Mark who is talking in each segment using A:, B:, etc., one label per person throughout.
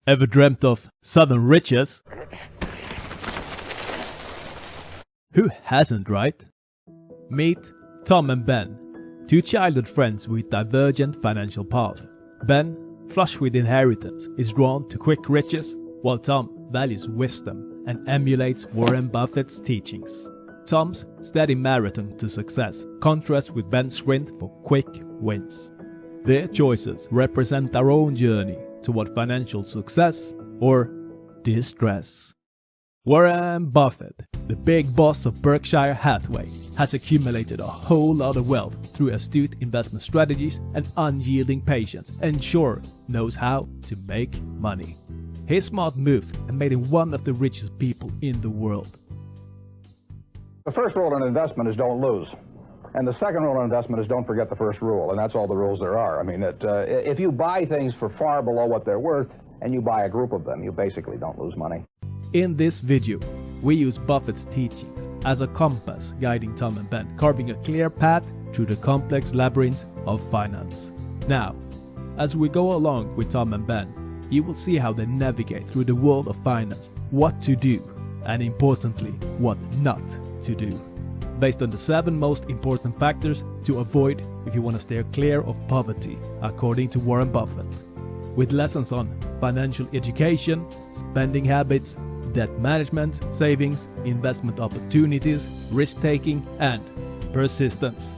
A: Ever dreamt of sudden riches? Who hasn't, right? Meet Tom and Ben, two childhood friends with divergent financial paths. Ben, flush with inheritance, is drawn to quick riches, while Tom values wisdom and emulates Warren Buffett's teachings. Tom's steady marathon to success contrasts with Ben's sprint for quick wins. Their choices represent our own journey toward financial success or distress. Warren Buffett, the big boss of Berkshire Hathaway, has accumulated a whole lot of wealth through astute investment strategies and unyielding patience, and sure knows how to make money. His smart moves have made him one of the richest people in the world.
B: The first rule in investment is don't lose. And the second rule in investment is don't forget the first rule, and that's all the rules there are. I mean, if you buy things for far below what they're worth, and you buy a group of them, you basically don't lose money.
A: In this video, we use Buffett's teachings as a compass guiding Tom and Ben, carving a clear path through the complex labyrinths of finance. Now, as we go along with Tom and Ben, you will see how they navigate through the world of finance, what to do, and importantly, what not to do, based on the 7 most important factors to avoid if you want to steer clear of poverty, according to Warren Buffett, with lessons on financial education, spending habits, debt management, savings, investment opportunities, risk-taking, and persistence.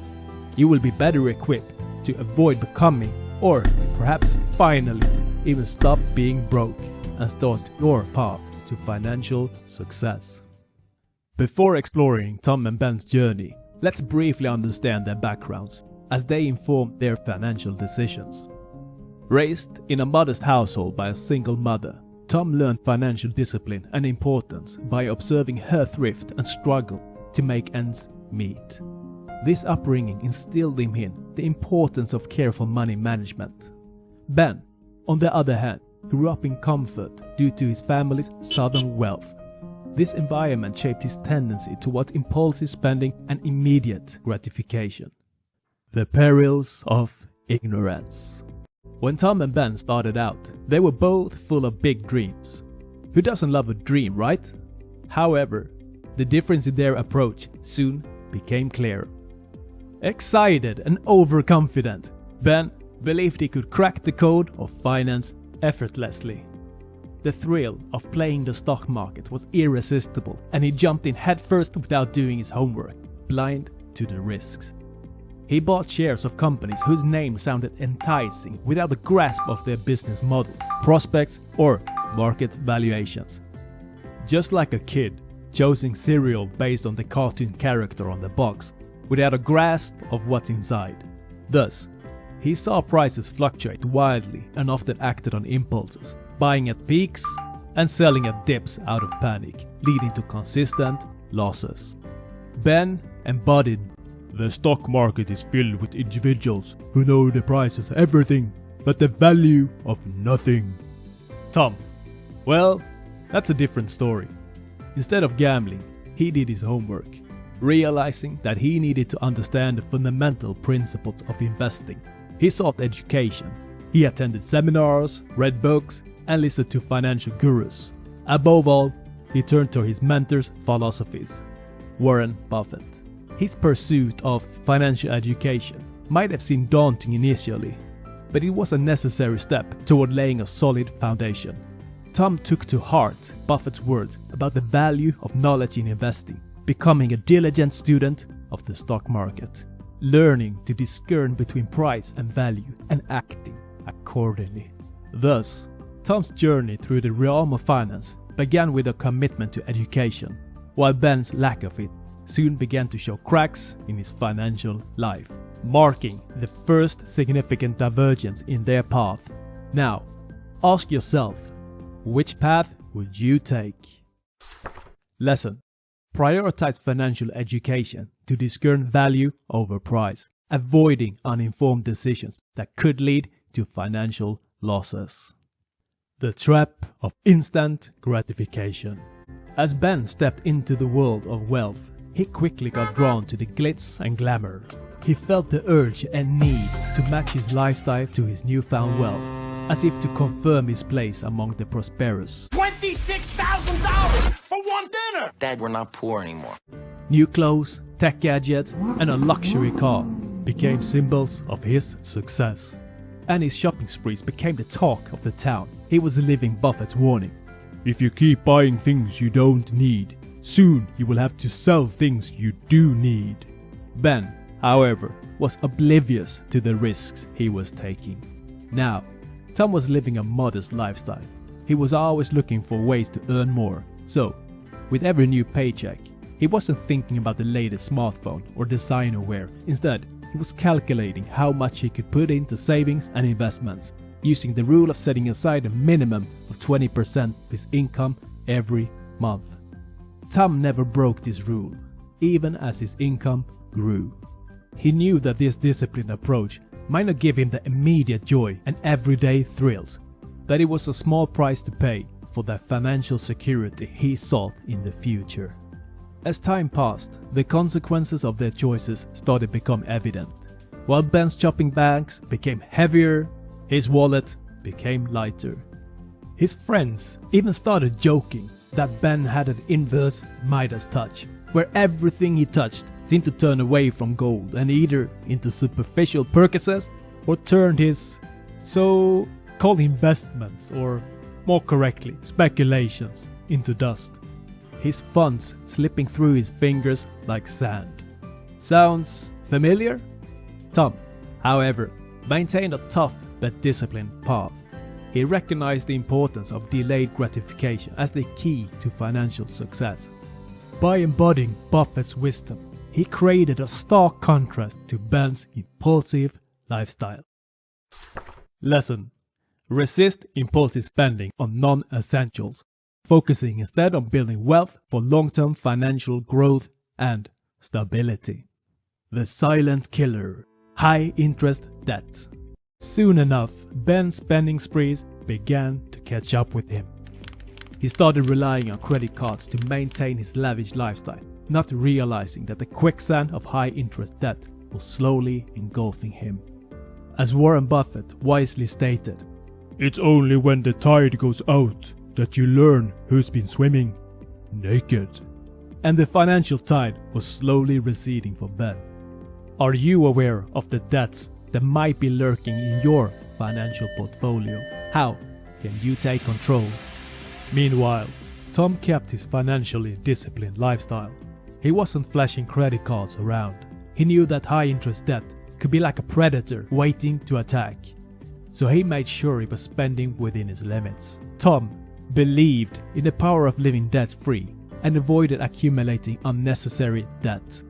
A: You will be better equipped to avoid becoming, or perhaps finally, even stop being broke and start your path to financial success. Before exploring Tom and Ben's journey, let's briefly understand their backgrounds as they inform their financial decisions. Raised in a modest household by a single mother, Tom learned financial discipline and importance by observing her thrift and struggle to make ends meet. This upbringing instilled in him the importance of careful money management. Ben, on the other hand, grew up in comfort due to his family's southern wealth. This environment shaped his tendency towards impulsive spending and immediate gratification. The Perils of Ignorance. When Tom and Ben started out, they were both full of big dreams. Who doesn't love a dream, right? However, the difference in their approach soon became clear. Excited and overconfident, Ben believed he could crack the code of finance effortlessly. The thrill of playing the stock market was irresistible, and he jumped in headfirst without doing his homework, blind to the risks. He bought shares of companies whose names sounded enticing without a grasp of their business models, prospects, or market valuations. Just like a kid choosing cereal based on the cartoon character on the box, without a grasp of what's inside. Thus, he saw prices fluctuate wildly and often acted on impulses, buying at peaks and selling at dips out of panic, leading to consistent losses. Ben embodied, "The stock market is filled with individuals who know the price of everything, but the value of nothing." Tom, well, that's a different story. Instead of gambling, he did his homework, realizing that he needed to understand the fundamental principles of investing. He sought education. He attended seminars, read books, and listened to financial gurus. Above all, he turned to his mentor's philosophies. Warren Buffett. His pursuit of financial education might have seemed daunting initially, but it was a necessary step toward laying a solid foundation. Tom took to heart Buffett's words about the value of knowledge in investing, becoming a diligent student of the stock market, learning to discern between price and value, and acting accordingly. Thus, Tom's journey through the realm of finance began with a commitment to education, while Ben's lack of it soon began to show cracks in his financial life, marking the first significant divergence in their path. Now, ask yourself, which path would you take? Lesson: prioritize financial education to discern value over price, avoiding uninformed decisions that could lead to financial losses. The trap of instant gratification. As Ben stepped into the world of wealth, he quickly got drawn to the glitz and glamour. He felt the urge and need to match his lifestyle to his newfound wealth, as if to confirm his place among the prosperous.
C: $26,000 for one dinner!
D: Dad, we're not poor anymore.
A: New clothes, tech gadgets, and a luxury car became symbols of his success. And his shopping sprees became the talk of the town. He was living Buffett's warning. If you keep buying things you don't need, soon you will have to sell things you do need. Ben, however, was oblivious to the risks he was taking. Now, Tom was living a modest lifestyle. He was always looking for ways to earn more. So, with every new paycheck, he wasn't thinking about the latest smartphone or designer wear. Instead, he was calculating how much he could put into savings and investments, using the rule of setting aside a minimum of 20% of his income every month. Tom never broke this rule, even as his income grew. He knew that this disciplined approach might not give him the immediate joy and everyday thrills, that it was a small price to pay for the financial security he sought in the future. As time passed, the consequences of their choices started to become evident. While Ben's shopping bags became heavier, his wallet became lighter. His friends even started joking that Ben had an inverse Midas touch, where everything he touched seemed to turn away from gold and either into superficial purchases or turned his so-called investments, or more correctly, speculations, into dust. His funds slipping through his fingers like sand. Sounds familiar? Tom, however, maintained a tough but disciplined path. He recognized the importance of delayed gratification as the key to financial success. By embodying Buffett's wisdom, he created a stark contrast to Ben's impulsive lifestyle. Lesson: resist impulsive spending on non-essentials, focusing instead on building wealth for long-term financial growth and stability. The silent killer: high-interest debt. Soon enough, Ben's spending sprees began to catch up with him. He started relying on credit cards to maintain his lavish lifestyle, not realizing that the quicksand of high-interest debt was slowly engulfing him. As Warren Buffett wisely stated, "It's only when the tide goes out that you learn who's been swimming naked." And the financial tide was slowly receding for Ben. Are you aware of the debts that might be lurking in your financial portfolio? How can you take control? Meanwhile, Tom kept his financially disciplined lifestyle. He wasn't flashing credit cards around. He knew that high-interest debt could be like a predator waiting to attack. So he made sure he was spending within his limits. Tom believed in the power of living debt-free and avoided accumulating unnecessary debt,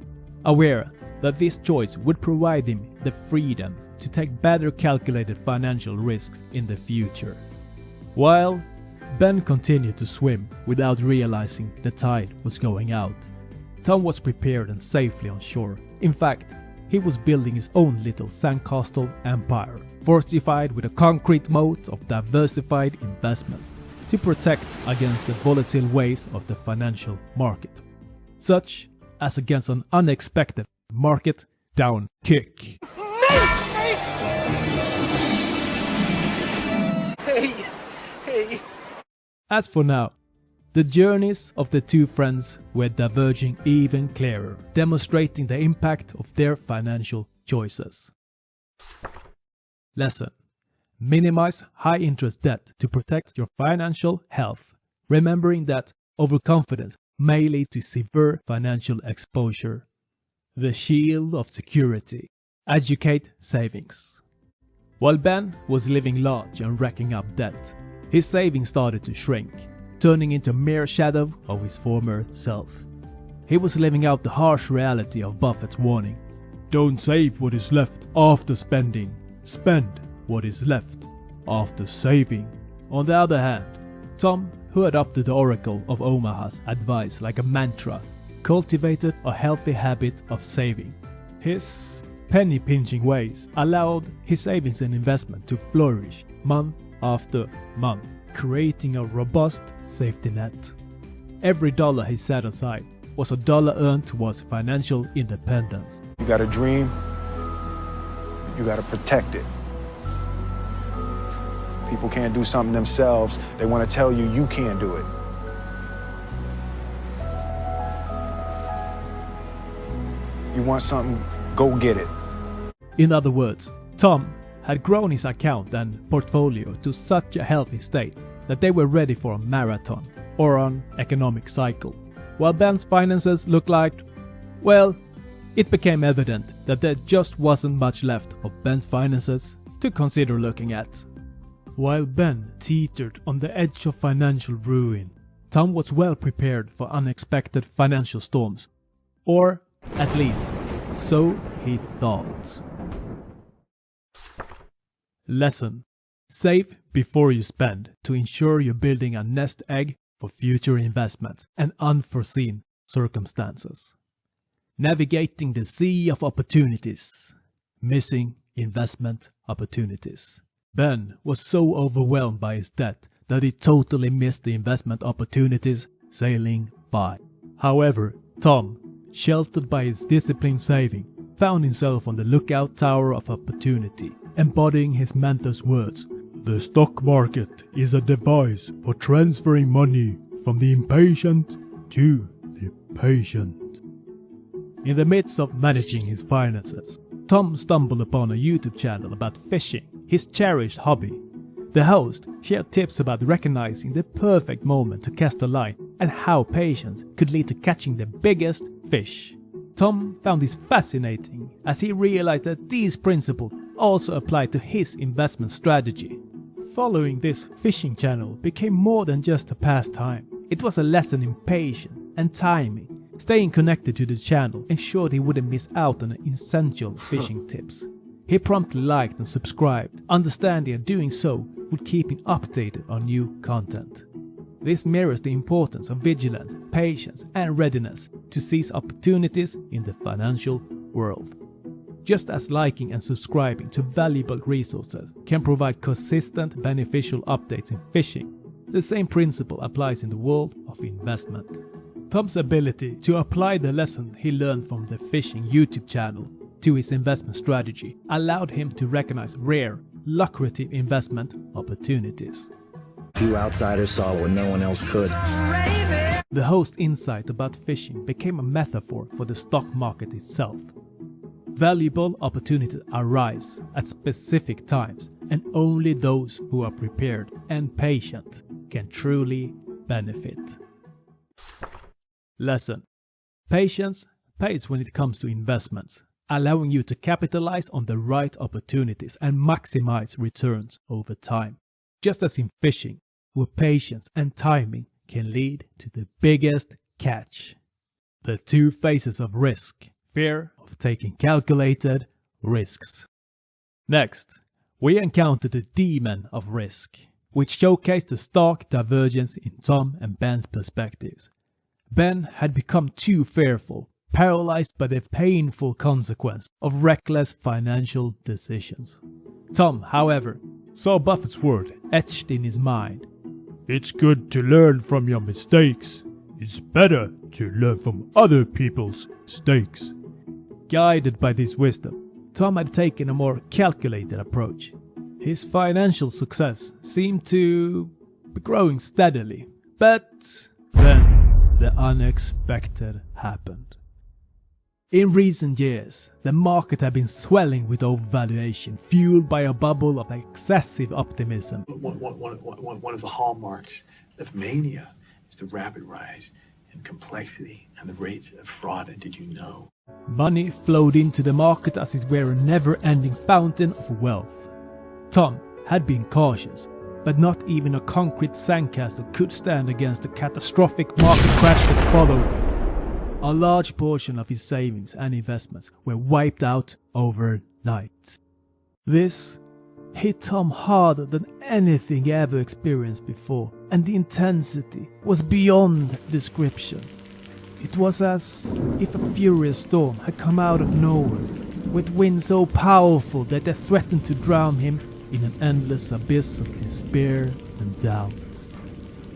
A: aware that this choice would provide him the freedom to take better calculated financial risks in the future. While Ben continued to swim without realizing the tide was going out, Tom was prepared and safely on shore. In fact, he was building his own little sandcastle empire, fortified with a concrete moat of diversified investments to protect against the volatile waves of the financial market, such as against an unexpected market down kick.
C: Hey.
A: As for now, the journeys of the two friends were diverging even clearer, demonstrating the impact of their financial choices. Lesson: minimize high-interest debt to protect your financial health, remembering that overconfidence may lead to severe financial exposure. The shield of security: educate savings. While Ben was living large and racking up debt, his savings started to shrink, turning into a mere shadow of his former self. He was living out the harsh reality of Buffett's warning: don't save what is left after spending, spend what is left after saving. On the other hand, Tom, who adopted the Oracle of Omaha's advice like a mantra, cultivated a healthy habit of saving. His penny-pinching ways allowed his savings and investment to flourish month after month, creating a robust safety net. Every dollar he set aside was a dollar earned towards financial independence.
E: You got a dream, you got to protect it.
D: People can't do something themselves. They want to tell you you can't do it. You want something, go get it.
A: In other words, Tom had grown his account and portfolio to such a healthy state that they were ready for a marathon or an economic cycle. While Ben's finances looked like, well, it became evident that there just wasn't much left of Ben's finances to consider looking at. While Ben teetered on the edge of financial ruin, Tom was well prepared for unexpected financial storms. Or, at least, so he thought. Lesson: save before you spend to ensure you're building a nest egg for future investments and unforeseen circumstances. Navigating the sea of opportunities. Missing investment opportunities. Ben was so overwhelmed by his debt that he totally missed the investment opportunities sailing by. However, Tom, sheltered by his disciplined saving, found himself on the lookout tower of opportunity, embodying his mentor's words. The stock market is a device for transferring money from the impatient to the patient. In the midst of managing his finances, Tom stumbled upon a YouTube channel about fishing, his cherished hobby. The host shared tips about recognizing the perfect moment to cast a line and how patience could lead to catching the biggest fish. Tom found this fascinating as he realized that these principles also applied to his investment strategy. Following this fishing channel became more than just a pastime. It was a lesson in patience and timing. Staying connected to the channel ensured he wouldn't miss out on essential fishing tips. He promptly liked and subscribed, understanding that doing so would keep him updated on new content. This mirrors the importance of vigilance, patience, and readiness to seize opportunities in the financial world. Just as liking and subscribing to valuable resources can provide consistent beneficial updates in fishing, the same principle applies in the world of investment. Tom's ability to apply the lesson he learned from the fishing YouTube channel to his investment strategy allowed him to recognize rare, lucrative investment opportunities.
E: Few outsiders saw what no one else could.
A: The host's insight about fishing became a metaphor for the stock market itself. Valuable opportunities arise at specific times, and only those who are prepared and patient can truly benefit. Lesson: patience pays when it comes to investments, allowing you to capitalize on the right opportunities and maximize returns over time. Just as in fishing, where patience and timing can lead to the biggest catch. The two phases of risk: fear of taking calculated risks. Next, we encounter the demon of risk, which showcased the stark divergence in Tom and Ben's perspectives. Ben had become too fearful, paralyzed by the painful consequence of reckless financial decisions. Tom, however, saw Buffett's word etched in his mind. It's good to learn from your mistakes. It's better to learn from other people's mistakes. Guided by this wisdom, Tom had taken a more calculated approach. His financial success seemed to be growing steadily, but then the unexpected happened. In recent years, the market had been swelling with overvaluation, fueled by a bubble of excessive optimism.
F: One of the hallmarks of mania is the rapid rise in complexity and the rates of fraud. And did you know?
A: Money flowed into the market as it were a never-ending fountain of wealth. Tom had been cautious, but not even a concrete sandcastle could stand against the catastrophic market crash that followed. A large portion of his savings and investments were wiped out overnight. This hit Tom harder than anything he ever experienced before, and the intensity was beyond description. It was as if a furious storm had come out of nowhere, with winds so powerful that they threatened to drown him in an endless abyss of despair and doubt.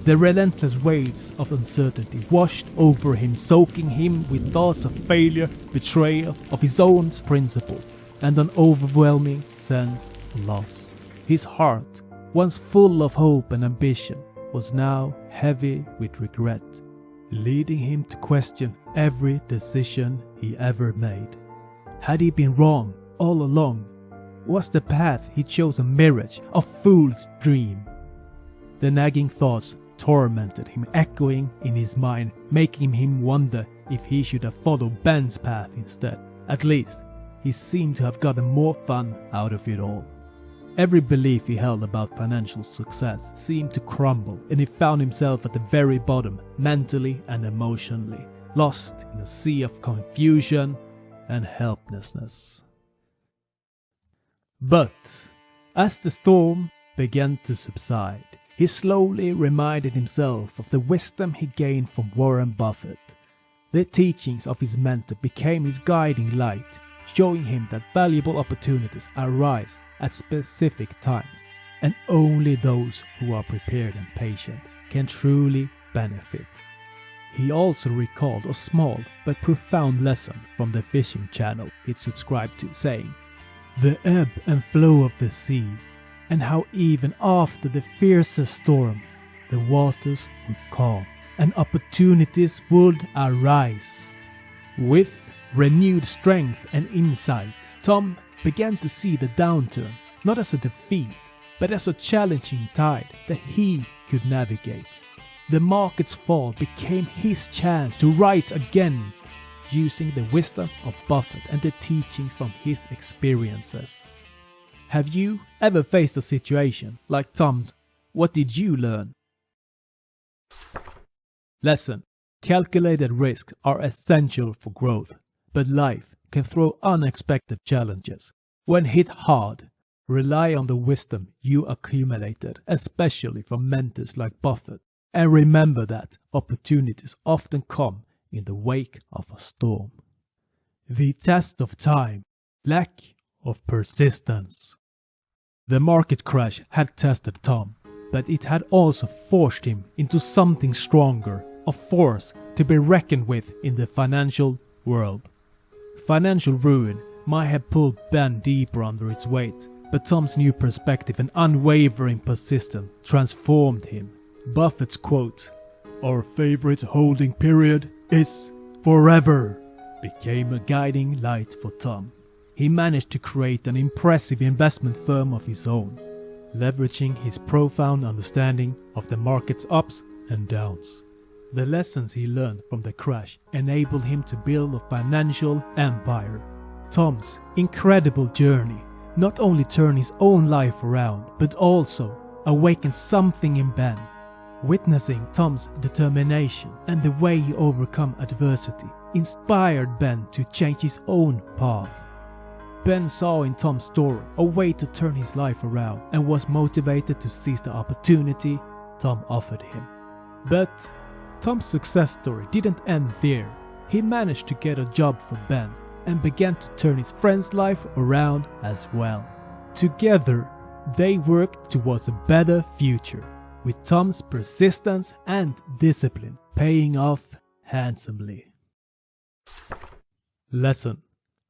A: The relentless waves of uncertainty washed over him, soaking him with thoughts of failure, betrayal of his own principle, and an overwhelming sense of loss. His heart once full of hope and ambition, was now heavy with regret, leading him to question every decision he ever made. Had he been wrong all along? Was the path he chose a mirage, a fool's dream? The nagging thoughts tormented him, echoing in his mind, making him wonder if he should have followed Ben's path instead. At least, he seemed to have gotten more fun out of it all. Every belief he held about financial success seemed to crumble, and he found himself at the very bottom, mentally and emotionally, lost in a sea of confusion and helplessness. But as the storm began to subside, he slowly reminded himself of the wisdom he gained from Warren Buffett. The teachings of his mentor became his guiding light, showing him that valuable opportunities arise at specific times, and only those who are prepared and patient can truly benefit. He also recalled a small but profound lesson from the fishing channel he'd subscribed to, saying, "The ebb and flow of the sea, and how even after the fiercest storm, the waters would calm, and opportunities would arise." With renewed strength and insight, Tom began to see the downturn not as a defeat, but as a challenging tide that he could navigate. The market's fall became his chance to rise again, using the wisdom of Buffett and the teachings from his experiences. Have you ever faced a situation like Tom's? What did you learn? Lesson: calculated risks are essential for growth, but life can throw unexpected challenges. When hit hard, rely on the wisdom you accumulated, especially from mentors like Buffett, and remember that opportunities often come in the wake of a storm. The test of time, lack of persistence. The market crash had tested Tom, but it had also forced him into something stronger, a force to be reckoned with in the financial world. Financial ruin might have pulled Ben deeper under its weight, but Tom's new perspective and unwavering persistence transformed him. Buffett's quote, "Our favorite holding period is forever," became a guiding light for Tom. He managed to create an impressive investment firm of his own, leveraging his profound understanding of the market's ups and downs. The lessons he learned from the crash enabled him to build a financial empire. Tom's incredible journey not only turned his own life around, but also awakened something in Ben. Witnessing Tom's determination and the way he overcome adversity inspired Ben to change his own path. Ben saw in Tom's story a way to turn his life around and was motivated to seize the opportunity Tom offered him. But Tom's success story didn't end there. He managed to get a job for Ben and began to turn his friend's life around as well. Together, they worked towards a better future, with Tom's persistence and discipline paying off handsomely. Lesson: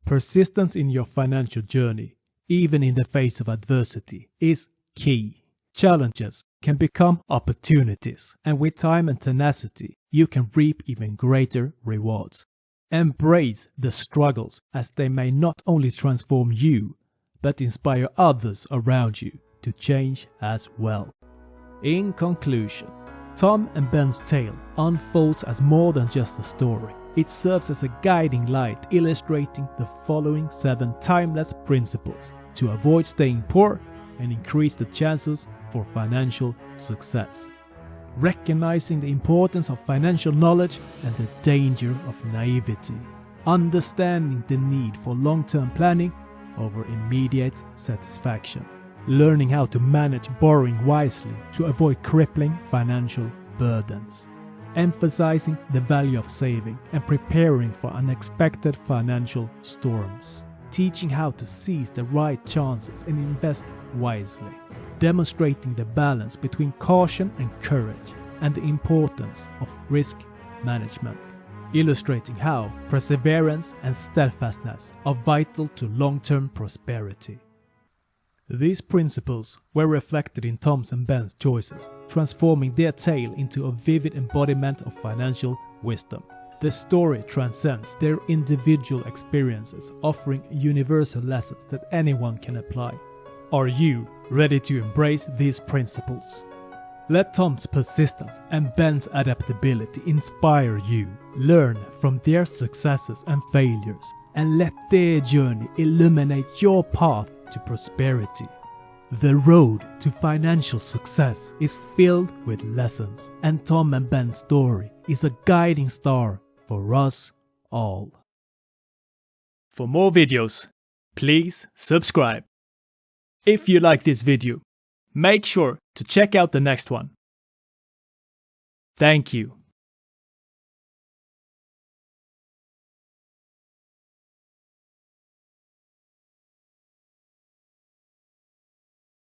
A: persistence in your financial journey, even in the face of adversity, is key. Challenges can become opportunities, and with time and tenacity, you can reap even greater rewards. Embrace the struggles, as they may not only transform you, but inspire others around you to change as well. In conclusion, Tom and Ben's tale unfolds as more than just a story. It serves as a guiding light illustrating the following 7 timeless principles to avoid staying poor and increase the chances for financial success. Recognizing the importance of financial knowledge and the danger of naivety. Understanding the need for long-term planning over immediate satisfaction. Learning how to manage borrowing wisely to avoid crippling financial burdens. Emphasizing the value of saving and preparing for unexpected financial storms. Teaching how to seize the right chances and invest wisely. Demonstrating the balance between caution and courage and the importance of risk management. Illustrating how perseverance and steadfastness are vital to long-term prosperity. These principles were reflected in Tom's and Ben's choices, transforming their tale into a vivid embodiment of financial wisdom. The story transcends their individual experiences, offering universal lessons that anyone can apply. Are you ready to embrace these principles? Let Tom's persistence and Ben's adaptability inspire you. Learn from their successes and failures, and let their journey illuminate your path to prosperity. The road to financial success is filled with lessons, and Tom and Ben's story is a guiding star for us all. For more videos, please subscribe. If you like this video, make sure to check out the next one. Thank you.